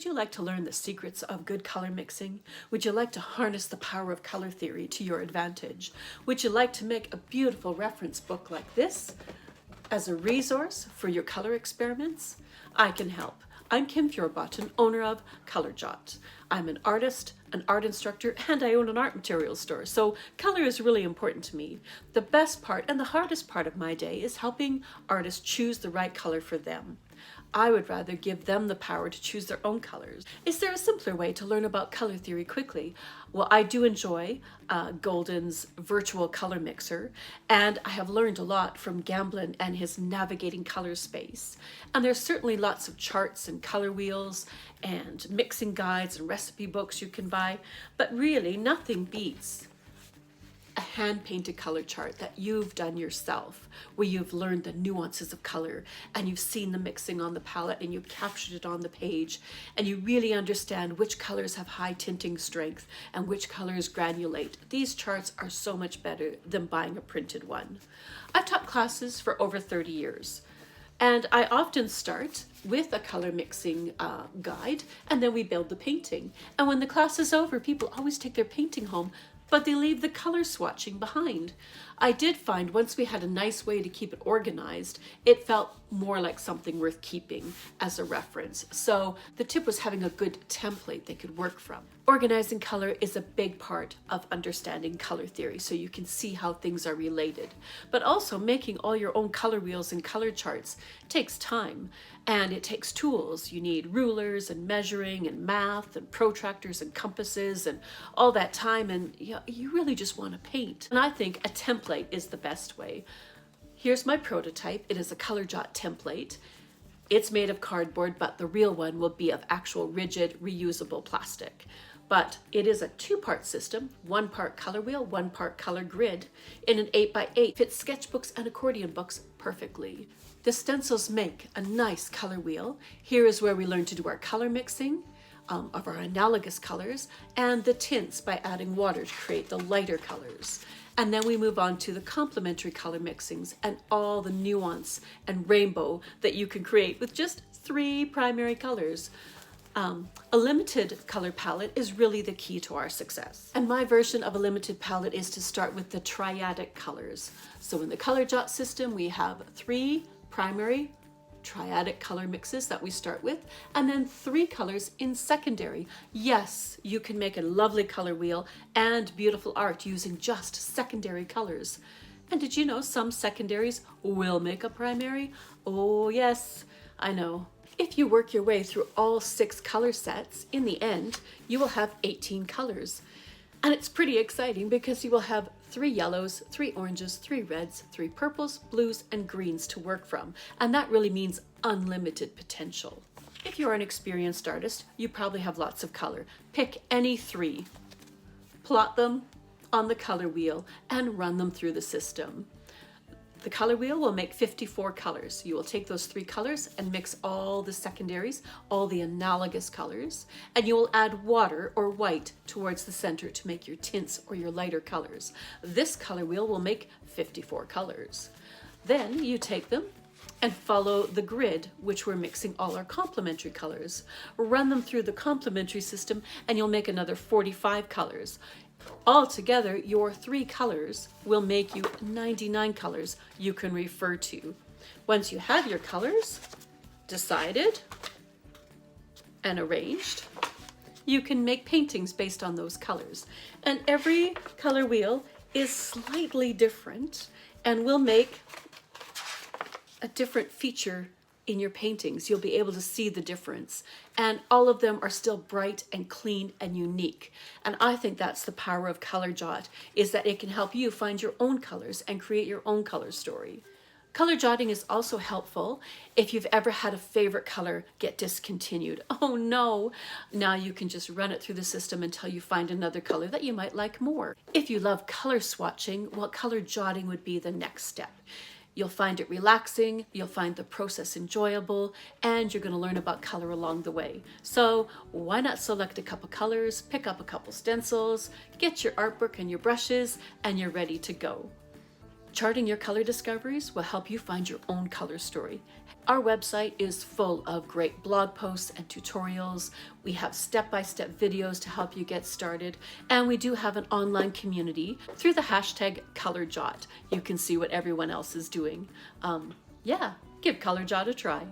Would you like to learn the secrets of good color mixing? Would you like to harness the power of color theory to your advantage? Would you like to make a beautiful reference book like this as a resource for your color experiments? I can help. I'm Kim Fjordbotten, owner of ColourJot. I'm an artist, an art instructor, and I own an art materials store, so color is really important to me. The best part and the hardest part of my day is helping artists choose the right color for them. I would rather give them the power to choose their own colors. Is there a simpler way to learn about color theory quickly? Well, I do enjoy Golden's virtual color mixer, and I have learned a lot from Gamblin and his navigating color space. And there's certainly lots of charts and color wheels and mixing guides and recipe books you can buy, but really nothing beats a hand-painted color chart that you've done yourself, where you've learned the nuances of color and you've seen the mixing on the palette and you've captured it on the page and you really understand which colors have high tinting strength and which colors granulate. These charts are so much better than buying a printed one. I've taught classes for over 30 years. And I often start with a color mixing guide, and then we build the painting. And when the class is over, people always take their painting home, but they leave the color swatching behind. I did find once we had a nice way to keep it organized, it felt more like something worth keeping as a reference. So the tip was having a good template they could work from. Organizing color is a big part of understanding color theory, so you can see how things are related. But also making all your own color wheels and color charts takes time, and it takes tools. You need rulers and measuring and math and protractors and compasses and all that time, and you really just want to paint. And I think a template is the best way. Here's my prototype. It is a ColourJot template. It's made of cardboard, but the real one will be of actual rigid, reusable plastic. But it is a two-part system, 1 part color wheel, 1 part color grid, in an 8x8. Fits sketchbooks and accordion books perfectly. The stencils make a nice color wheel. Here is where we learn to do our color mixing of our analogous colors and the tints by adding water to create the lighter colors. And then we move on to the complementary color mixings and all the nuance and rainbow that you can create with just 3 primary colors. A limited color palette is really the key to our success. And my version of a limited palette is to start with the Triadic colors. So in the ColourJot system, we have 3 primary Triadic color mixes that we start with, and then 3 colors in secondary. Yes, you can make a lovely color wheel and beautiful art using just secondary colors. And did you know some secondaries will make a primary? Oh yes, I know. If you work your way through all 6 color sets, in the end, you will have 18 colors. And it's pretty exciting because you will have 3 yellows, 3 oranges, 3 reds, 3 purples, blues, and greens to work from. And that really means unlimited potential. If you're an experienced artist, you probably have lots of color. Pick any 3, plot them on the color wheel, and run them through the system. The color wheel will make 54 colors. You will take those 3 colors and mix all the secondaries, all the analogous colors, and you will add water or white towards the center to make your tints or your lighter colors. This color wheel will make 54 colors. Then you take them and follow the grid, which we're mixing all our complementary colors. Run them through the complementary system and you'll make another 45 colors. Altogether, your 3 colors will make you 99 colors you can refer to. Once you have your colors decided and arranged, you can make paintings based on those colors. And every color wheel is slightly different and will make a different feature in your paintings. You'll be able to see the difference, and all of them are still bright and clean and unique. And I think that's the power of ColourJot, is that it can help you find your own colors and create your own color story. Color jotting is also helpful if you've ever had a favorite color get discontinued. Oh no! Now you can just run it through the system until you find another color that you might like more. If you love color swatching, well, color jotting would be the next step. You'll find it relaxing, you'll find the process enjoyable, and you're going to learn about color along the way. So why not select a couple colors, pick up a couple stencils, get your art book and your brushes, and you're ready to go. Charting your color discoveries will help you find your own color story. Our website is full of great blog posts and tutorials. We have step-by-step videos to help you get started, and we do have an online community through the hashtag ColourJot. You can see what everyone else is doing. Yeah, give ColourJot a try.